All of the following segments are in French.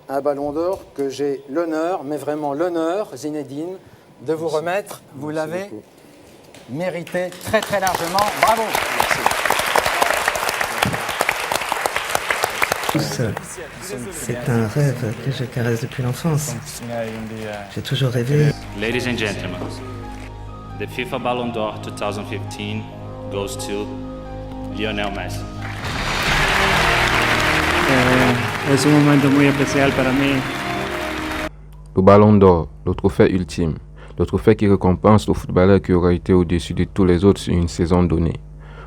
un ballon d'or que j'ai l'honneur, mais vraiment l'honneur, Zinedine, de vous remettre. Vous l'avez mérité très très largement. Bravo. C'est un rêve que je caresse depuis l'enfance. J'ai toujours rêvé. Ladies and gentlemen, the FIFA Ballon d'Or 2015 goes to Lionel Messi. Es un momento muy especial para mí. Le Ballon d'Or, le trophée ultime, le trophée qui récompense le footballeur qui aura été au-dessus de tous les autres sur une saison donnée.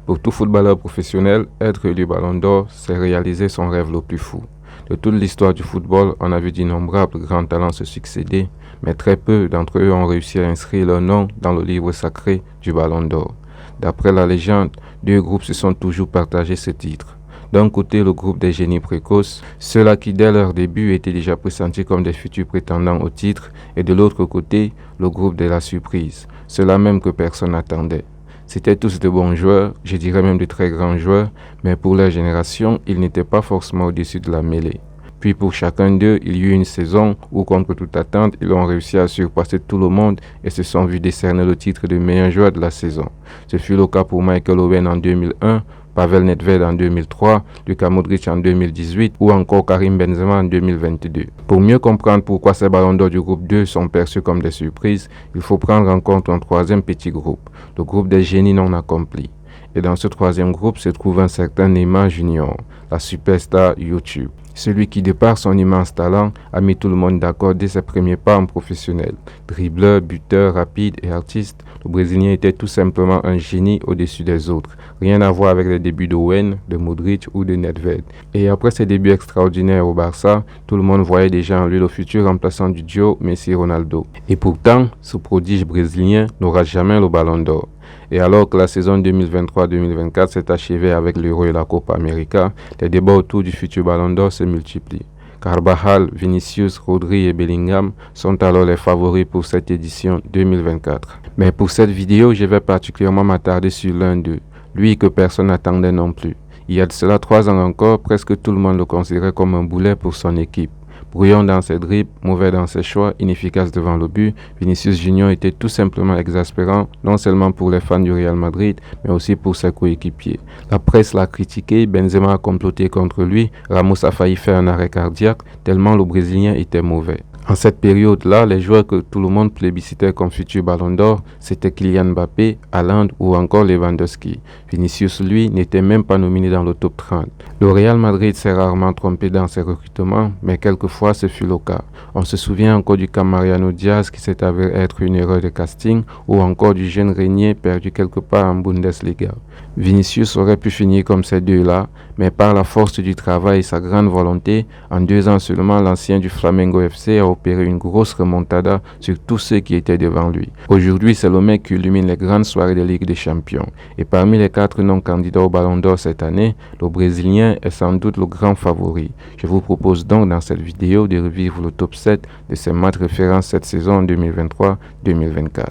Pour tout footballeur professionnel, être élu Ballon d'Or, c'est réaliser son rêve le plus fou. De toute l'histoire du football, on a vu d'innombrables grands talents se succéder, mais très peu d'entre eux ont réussi à inscrire leur nom dans le livre sacré du Ballon d'Or. D'après la légende, deux groupes se sont toujours partagés ce titre. D'un côté, le groupe des génies précoces, ceux-là qui dès leur début étaient déjà pressentis comme des futurs prétendants au titre, et de l'autre côté, le groupe de la surprise, ceux-là même que personne n'attendait. C'étaient tous de bons joueurs, je dirais même de très grands joueurs, mais pour leur génération, ils n'étaient pas forcément au-dessus de la mêlée. Puis pour chacun d'eux, il y eut une saison où, contre toute attente, ils ont réussi à surpasser tout le monde et se sont vus décerner le titre de meilleur joueur de la saison. Ce fut le cas pour Michael Owen en 2001, Pavel Nedved en 2003, Luka Modric en 2018 ou encore Karim Benzema en 2022. Pour mieux comprendre pourquoi ces ballons d'or du groupe 2 sont perçus comme des surprises, il faut prendre en compte un troisième petit groupe, le groupe des génies non accomplis. Et dans ce troisième groupe se trouve un certain Neymar Junior, la superstar YouTube. Celui qui, de par son immense talent, a mis tout le monde d'accord dès ses premiers pas en professionnel. Dribbleur, buteur, rapide et artiste, le Brésilien était tout simplement un génie au-dessus des autres. Rien à voir avec les débuts d'Owen, de Modric ou de Nedved. Et après ses débuts extraordinaires au Barça, tout le monde voyait déjà en lui le futur remplaçant du duo Messi-Ronaldo. Et pourtant, ce prodige brésilien n'aura jamais le Ballon d'Or. Et alors que la saison 2023-2024 s'est achevée avec l'Euro et la Copa América, les débats autour du futur Ballon d'Or se multiplient. Carvajal, Vinicius, Rodri et Bellingham sont alors les favoris pour cette édition 2024. Mais pour cette vidéo, je vais particulièrement m'attarder sur l'un d'eux, lui que personne n'attendait non plus. Il y a de cela 3 ans encore, presque tout le monde le considérait comme un boulet pour son équipe. Brouillon dans ses dribbles, mauvais dans ses choix, inefficace devant le but, Vinicius Junior était tout simplement exaspérant, non seulement pour les fans du Real Madrid, mais aussi pour ses coéquipiers. La presse l'a critiqué, Benzema a comploté contre lui, Ramos a failli faire un arrêt cardiaque, tellement le Brésilien était mauvais. En cette période-là, les joueurs que tout le monde plébiscitait comme futur Ballon d'Or, c'était Kylian Mbappé, Haaland ou encore Lewandowski. Vinicius, lui, n'était même pas nominé dans le top 30. Le Real Madrid s'est rarement trompé dans ses recrutements, mais quelquefois ce fut le cas. On se souvient encore du cas Mariano Diaz qui s'est avéré être une erreur de casting, ou encore du jeune Régnier perdu quelque part en Bundesliga. Vinicius aurait pu finir comme ces deux-là, mais par la force du travail et sa grande volonté, en 2 ans seulement, l'ancien du Flamengo FC a opéré une grosse remontada sur tous ceux qui étaient devant lui. Aujourd'hui, c'est le mec qui illumine les grandes soirées de Ligue des Champions. Et parmi les 4 non-candidats au Ballon d'Or cette année, le Brésilien est sans doute le grand favori. Je vous propose donc dans cette vidéo de revivre le top 7 de ces matchs références cette saison 2023-2024.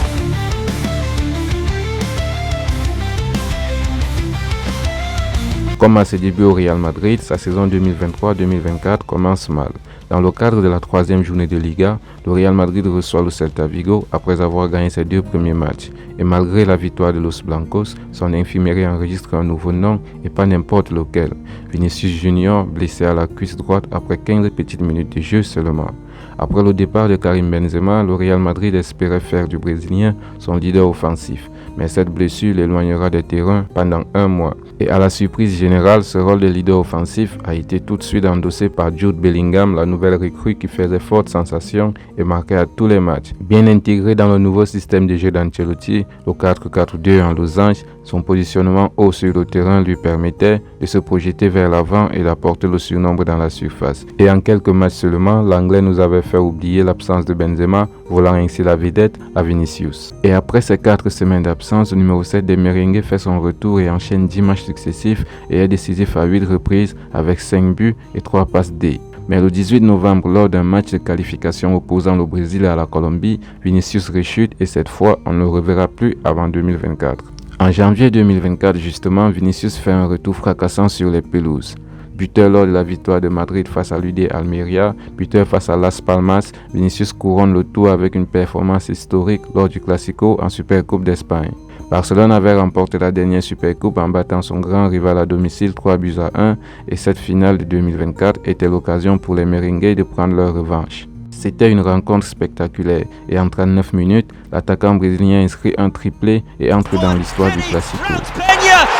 Comme à ses débuts au Real Madrid, sa saison 2023-2024 commence mal. Dans le cadre de la 3e journée de Liga, le Real Madrid reçoit le Celta Vigo après avoir gagné ses 2 premiers matchs. Et malgré la victoire de Los Blancos, son infirmerie enregistre un nouveau nom et pas n'importe lequel. Vinicius Junior, blessé à la cuisse droite après 15 petites minutes de jeu seulement. Après le départ de Karim Benzema, le Real Madrid espérait faire du Brésilien son leader offensif. Mais cette blessure l'éloignera des terrains pendant 1 mois. Et à la surprise générale, ce rôle de leader offensif a été tout de suite endossé par Jude Bellingham, la nouvelle recrue qui faisait forte sensation et marquait à tous les matchs. Bien intégré dans le nouveau système de jeu d'Ancelotti, le 4-4-2 en losange, son positionnement haut sur le terrain lui permettait de se projeter vers l'avant et d'apporter le surnombre dans la surface. Et en quelques matchs seulement, l'Anglais nous avait fait oublier l'absence de Benzema, volant ainsi la vedette à Vinicius. Et après ces 4 semaines d'absence, le numéro 7 des Merengues fait son retour et enchaîne 10 matchs successifs et est décisif à 8 reprises avec 5 buts et 3 passes D. Mais le 18 novembre, lors d'un match de qualification opposant le Brésil à la Colombie, Vinicius rechute et cette fois, on ne le reverra plus avant 2024. En janvier 2024, justement, Vinicius fait un retour fracassant sur les pelouses. buteur lors de la victoire de Madrid face à l'UD Almeria, buteur face à Las Palmas, Vinicius couronne le tout avec une performance historique lors du Classico en Supercoupe d'Espagne. Barcelone avait remporté la dernière Supercoupe en battant son grand rival à domicile 3-1 et cette finale de 2024 était l'occasion pour les Merengues de prendre leur revanche. C'était une rencontre spectaculaire et en 39 minutes, l'attaquant brésilien inscrit un triplé et entre dans l'histoire du Classico.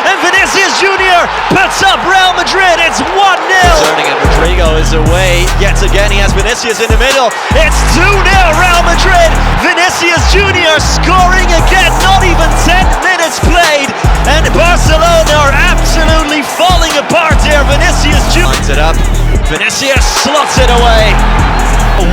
And Vinicius Jr. puts up Real Madrid. It's 1-0. Turning and Rodrigo is away. Yet again, he has Vinicius in the middle. It's 2-0 Real Madrid. Vinicius Jr. scoring again. Not even 10 minutes played. And Barcelona are absolutely falling apart here. Vinicius Jr. lines it up. Vinicius slots it away.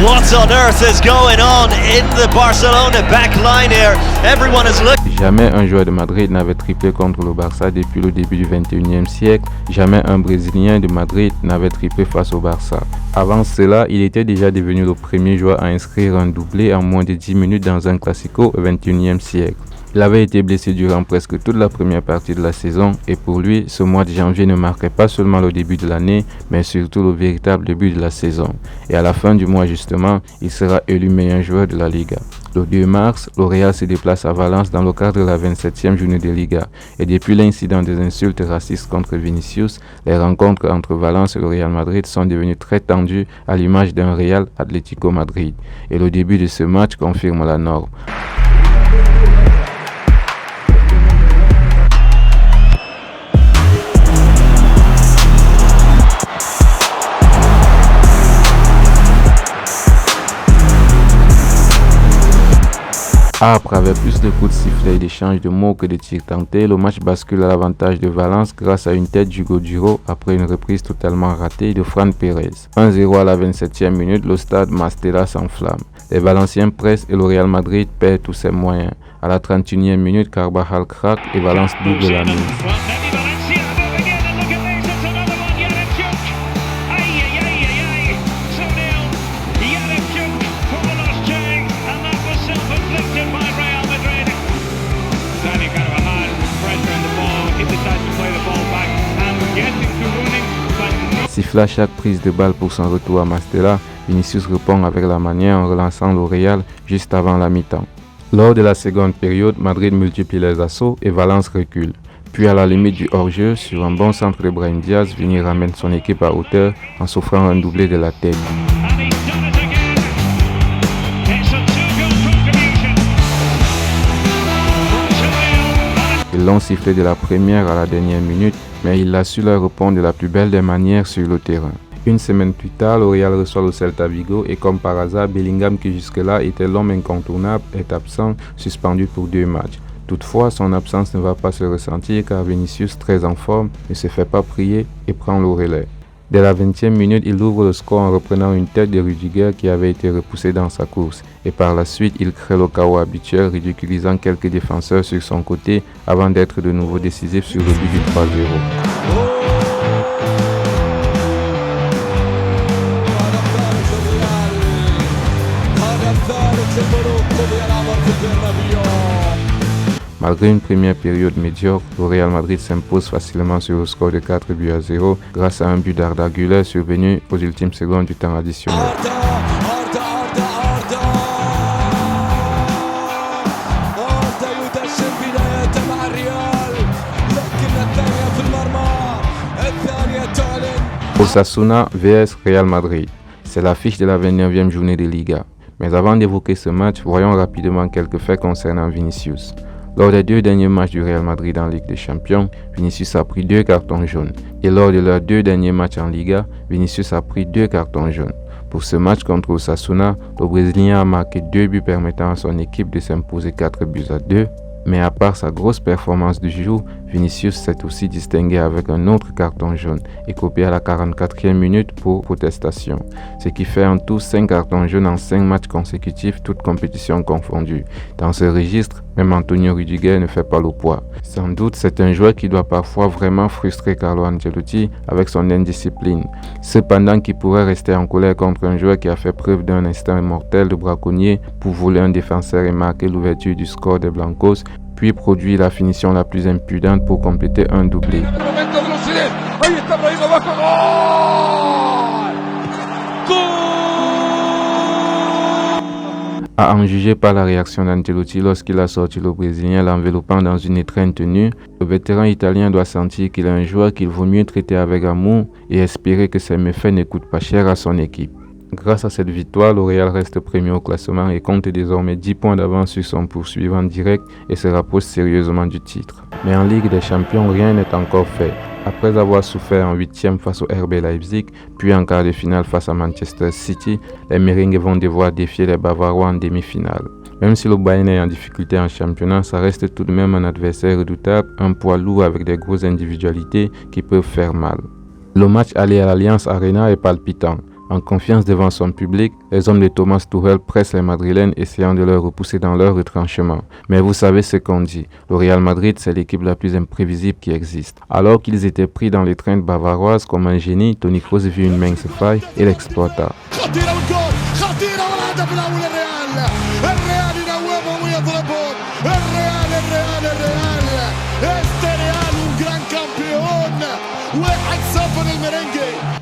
What on earth is going on in the Barcelona back line here? Everyone is looking. Jamais un joueur de Madrid n'avait triplé contre le Barça depuis le début du 21e siècle. Jamais un Brésilien de Madrid n'avait triplé face au Barça. Avant cela, il était déjà devenu le premier joueur à inscrire un doublé en moins de 10 minutes dans un Classico au 21e siècle. Il avait été blessé durant presque toute la première partie de la saison et pour lui, ce mois de janvier ne marquait pas seulement le début de l'année, mais surtout le véritable début de la saison. Et à la fin du mois justement, il sera élu meilleur joueur de la Liga. Le 2 mars, le Real se déplace à Valence dans le cadre de la 27e journée de Liga. Et depuis l'incident des insultes racistes contre Vinicius, les rencontres entre Valence et le Real Madrid sont devenues très tendues à l'image d'un Real Atlético Madrid. Et le début de ce match confirme la norme. Âpre avec plus de coups de sifflet et d'échanges de mots que de tirs tentés, le match bascule à l'avantage de Valence grâce à une tête d'Hugo Duro après une reprise totalement ratée de Fran Pérez. 1-0 à la 27e minute, le stade Mestalla s'enflamme. Les Valenciens pressent et le Real Madrid perd tous ses moyens. À la 31e minute, Carvajal craque et Valence double la mise. Siffle à chaque prise de balle pour son retour à Mestalla, Vinicius répond avec la manière en relançant le Real juste avant la mi-temps. Lors de la seconde période, Madrid multiplie les assauts et Valence recule. Puis à la limite du hors-jeu, sur un bon centre de Brahim Diaz, Vini ramène son équipe à hauteur en s'offrant un doublé de la tête. Ils l'ont sifflé de la première à la dernière minute, mais il a su leur répondre de la plus belle des manières sur le terrain. Une semaine plus tard, le Real reçoit le Celta Vigo et comme par hasard, Bellingham qui jusque-là était l'homme incontournable est absent, suspendu pour 2 matchs. Toutefois, son absence ne va pas se ressentir car Vinicius, très en forme, ne se fait pas prier et prend le relais. Dès la 20e minute, il ouvre le score en reprenant une tête de Rudiger qui avait été repoussée dans sa course. Et par la suite, il crée le chaos habituel, ridiculisant quelques défenseurs sur son côté avant d'être de nouveau décisif sur le but du 3-0. Malgré une première période médiocre, le Real Madrid s'impose facilement sur le score de 4-0 grâce à un but d'Arda Güler survenu aux ultimes secondes du temps additionnel. Osasuna vs Real Madrid. C'est l'affiche de la 29e journée de Liga. Mais avant d'évoquer ce match, voyons rapidement quelques faits concernant Vinicius. Lors des 2 derniers matchs du Real Madrid en Ligue des Champions, Vinicius a pris 2 cartons jaunes. Et lors de leurs 2 derniers matchs en Liga, Vinicius a pris 2 cartons jaunes. Pour ce match contre Osasuna, le Brésilien a marqué 2 buts permettant à son équipe de s'imposer 4-2. Mais à part sa grosse performance du jour, Vinicius s'est aussi distingué avec un autre carton jaune, écopé à la 44e minute pour protestation, ce qui fait en tout 5 cartons jaunes en 5 matchs consécutifs, toutes compétitions confondues. Dans ce registre, même Antonio Rudiger ne fait pas le poids. Sans doute, c'est un joueur qui doit parfois vraiment frustrer Carlo Ancelotti avec son indiscipline. Cependant, qui pourrait rester en colère contre un joueur qui a fait preuve d'un instinct mortel de braconnier pour voler un défenseur et marquer l'ouverture du score des Blancos, puis produit la finition la plus impudente pour compléter un doublé. À en juger par la réaction d'Ancelotti lorsqu'il a sorti le Brésilien l'enveloppant dans une étreinte tenue, le vétéran italien doit sentir qu'il est un joueur qu'il vaut mieux traiter avec amour et espérer que ses méfaits ne coûtent pas cher à son équipe. Grâce à cette victoire, le Real reste premier au classement et compte désormais 10 points d'avance sur son poursuivant direct et se rapproche sérieusement du titre. Mais en Ligue des Champions, rien n'est encore fait. Après avoir souffert en 8e face au RB Leipzig, puis en quart de finale face à Manchester City, les Merengues vont devoir défier les Bavarois en demi-finale. Même si le Bayern est en difficulté en championnat, ça reste tout de même un adversaire redoutable, un poids lourd avec des grosses individualités qui peuvent faire mal. Le match aller à l'Allianz Arena est palpitant. En confiance devant son public, les hommes de Thomas Tuchel pressent les Madrilènes essayant de leur repousser dans leur retranchement. Mais vous savez ce qu'on dit, le Real Madrid c'est l'équipe la plus imprévisible qui existe. Alors qu'ils étaient pris dans l'étreinte bavaroise comme un génie, Toni Kroos vit une mince faille et l'exploita.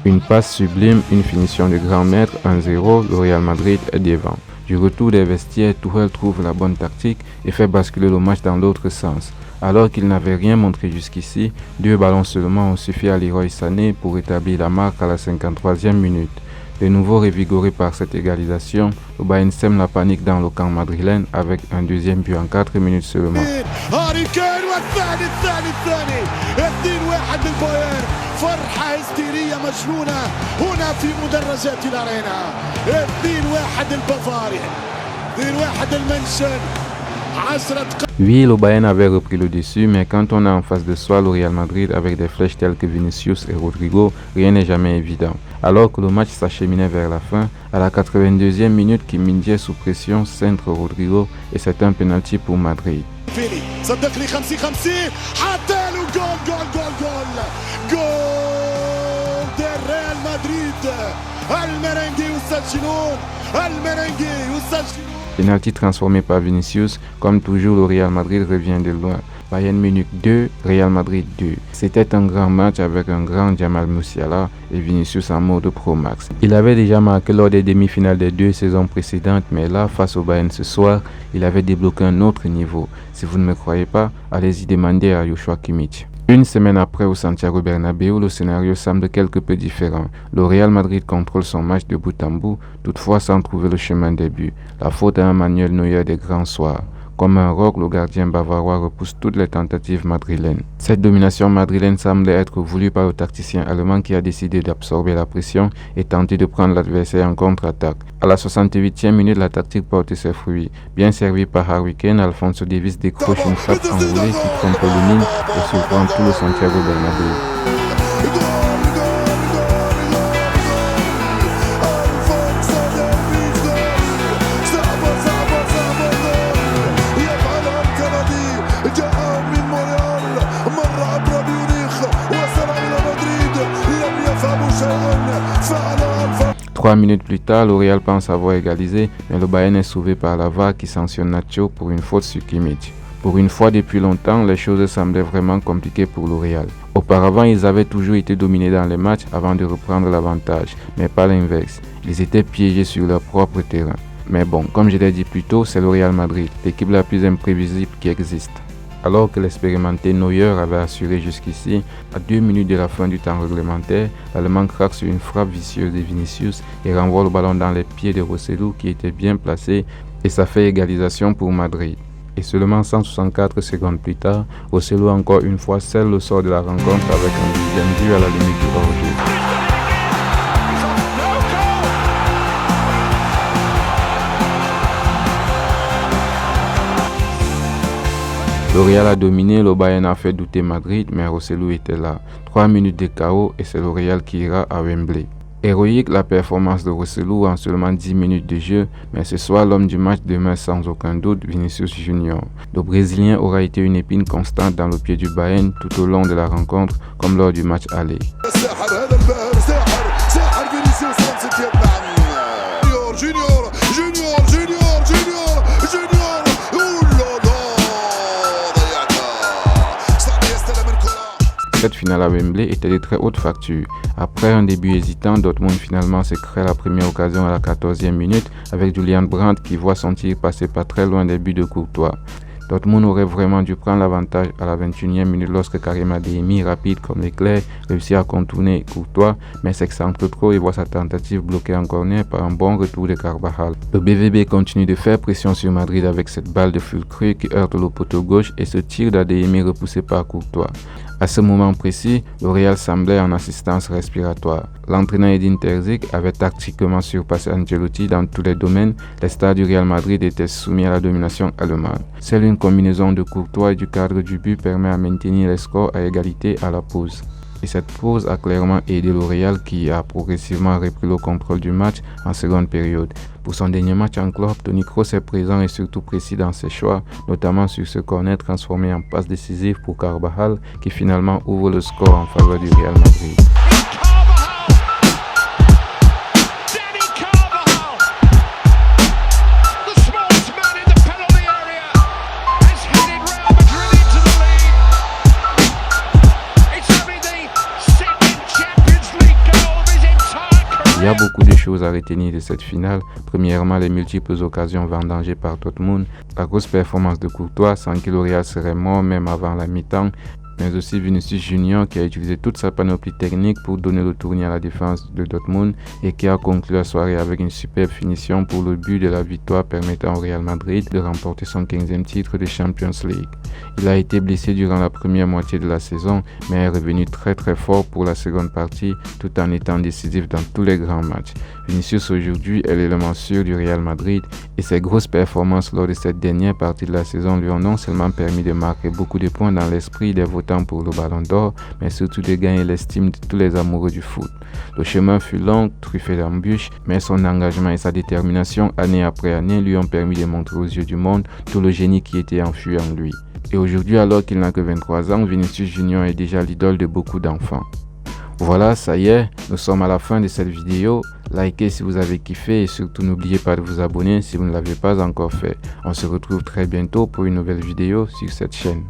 Une passe sublime, une finition de grand maître, 1-0, le Real Madrid est devant. Du retour des vestiaires, Tuchel trouve la bonne tactique et fait basculer le match dans l'autre sens. Alors qu'il n'avait rien montré jusqu'ici, 2 ballons seulement ont suffi à Leroy Sané pour établir la marque à la 53e minute. De nouveau revigoré par cette égalisation, le Bayern sème la panique dans le camp madrilène avec un deuxième but en 4 minutes seulement. Oui, le Bayern avait repris le dessus, mais quand on a en face de soi le Real Madrid avec des flèches telles que Vinicius et Rodrigo, rien n'est jamais évident. Alors que le match s'acheminait vers la fin, à la 82e minute, Kim Min-jae sous pression centre Rodrigo et c'est un penalty pour Madrid. Penalty transformé par Vinicius, comme toujours le Real Madrid revient de loin. Bayern Munich 2, Real Madrid 2. C'était un grand match avec un grand Jamal Musiala et Vinicius en mode Pro Max. Il avait déjà marqué lors des demi-finales des 2 saisons précédentes, mais là, face au Bayern ce soir, il avait débloqué un autre niveau. Si vous ne me croyez pas, allez-y demander à Joshua Kimmich. Une semaine après au Santiago Bernabéu, le scénario semble quelque peu différent. Le Real Madrid contrôle son match de bout en bout, toutefois sans trouver le chemin des buts. La faute à un Manuel Neuer des grands soirs. Comme un roc, le gardien bavarois repousse toutes les tentatives madrilènes. Cette domination madrilène semble être voulue par le tacticien allemand qui a décidé d'absorber la pression et tenter de prendre l'adversaire en contre-attaque. À la 68e minute, la tactique porte ses fruits. Bien servi par Harry Kane, Alphonso Davies décroche une frappe enroulée qui trompe le ligne et surprend tout le Santiago Bernabéu. Trois minutes plus tard, le Real pense avoir égalisé, mais le Bayern est sauvé par la VAR qui sanctionne Nacho pour une faute sur Kimmich. Pour une fois depuis longtemps, les choses semblaient vraiment compliquées pour le Real. Auparavant, ils avaient toujours été dominés dans les matchs avant de reprendre l'avantage, mais pas l'inverse. Ils étaient piégés sur leur propre terrain. Mais bon, comme je l'ai dit plus tôt, c'est le Real Madrid, l'équipe la plus imprévisible qui existe. Alors que l'expérimenté Neuer avait assuré jusqu'ici, à 2 minutes de la fin du temps réglementaire, l'Allemand craque sur une frappe vicieuse de Vinicius et renvoie le ballon dans les pieds de Rosselló qui était bien placé et ça fait égalisation pour Madrid. Et seulement 164 secondes plus tard, Rosselló encore une fois scelle le sort de la rencontre avec un deuxième but à la limite du hors-jeu. Le Real a dominé, le Bayern a fait douter Madrid, mais Rosselló était là. 3 minutes de chaos et c'est le Real qui ira à Wembley. Héroïque la performance de Rosselló en seulement 10 minutes de jeu, mais ce soir l'homme du match demeure sans aucun doute Vinicius Junior. Le Brésilien aura été une épine constante dans le pied du Bayern tout au long de la rencontre, comme lors du match aller. Cette finale finale à Wembley étaient de très haute facture. Après un début hésitant, Dortmund finalement se crée la première occasion à la 14e minute avec Julian Brandt qui voit son tir passer pas très loin des buts de Courtois. Dortmund aurait vraiment dû prendre l'avantage à la 21e minute lorsque Karim Adeyemi, rapide comme l'éclair, réussit à contourner Courtois, mais s'excentre trop et voit sa tentative bloquée en corner par un bon retour de Carvajal. Le BVB continue de faire pression sur Madrid avec cette balle de Füllkrug qui heurte le poteau gauche et ce tir d'Adeyemi repoussé par Courtois. À ce moment précis, le Real semblait en assistance respiratoire. L'entraîneur Edin Terzic avait tactiquement surpassé Ancelotti dans tous les domaines. Les stars du Real Madrid étaient soumis à la domination allemande. Seule une combinaison de Courtois et du cadre du but permet à maintenir les scores à égalité à la pause. Et cette pause a clairement aidé le Real qui a progressivement repris le contrôle du match en seconde période. Pour son dernier match en club, Toni Kroos est présent et surtout précis dans ses choix, notamment sur ce corner transformé en passe décisive pour Carvajal qui finalement ouvre le score en faveur du Real Madrid. Il y a beaucoup de choses à retenir de cette finale. Premièrement, les multiples occasions vendangées par Dortmund, la grosse performance de Courtois sans qui le Real serait mort même avant la mi-temps, mais aussi Vinicius Junior qui a utilisé toute sa panoplie technique pour donner le tournis à la défense de Dortmund et qui a conclu la soirée avec une superbe finition pour le but de la victoire permettant au Real Madrid de remporter son 15e titre de Champions League. Il a été blessé durant la première moitié de la saison mais est revenu très fort pour la seconde partie tout en étant décisif dans tous les grands matchs. Vinicius aujourd'hui est l'élément sûr du Real Madrid et ses grosses performances lors de cette dernière partie de la saison lui ont non seulement permis de marquer beaucoup de points dans l'esprit des votants pour le Ballon d'Or, mais surtout de gagner l'estime de tous les amoureux du foot. Le chemin fut long, truffé d'embûches, mais son engagement et sa détermination année après année lui ont permis de montrer aux yeux du monde tout le génie qui était enfui en lui. Et aujourd'hui, alors qu'il n'a que 23 ans, Vinicius Junior est déjà l'idole de beaucoup d'enfants. Voilà, ça y est, nous sommes à la fin de cette vidéo. Likez si vous avez kiffé et surtout n'oubliez pas de vous abonner si vous ne l'avez pas encore fait. On se retrouve très bientôt pour une nouvelle vidéo sur cette chaîne.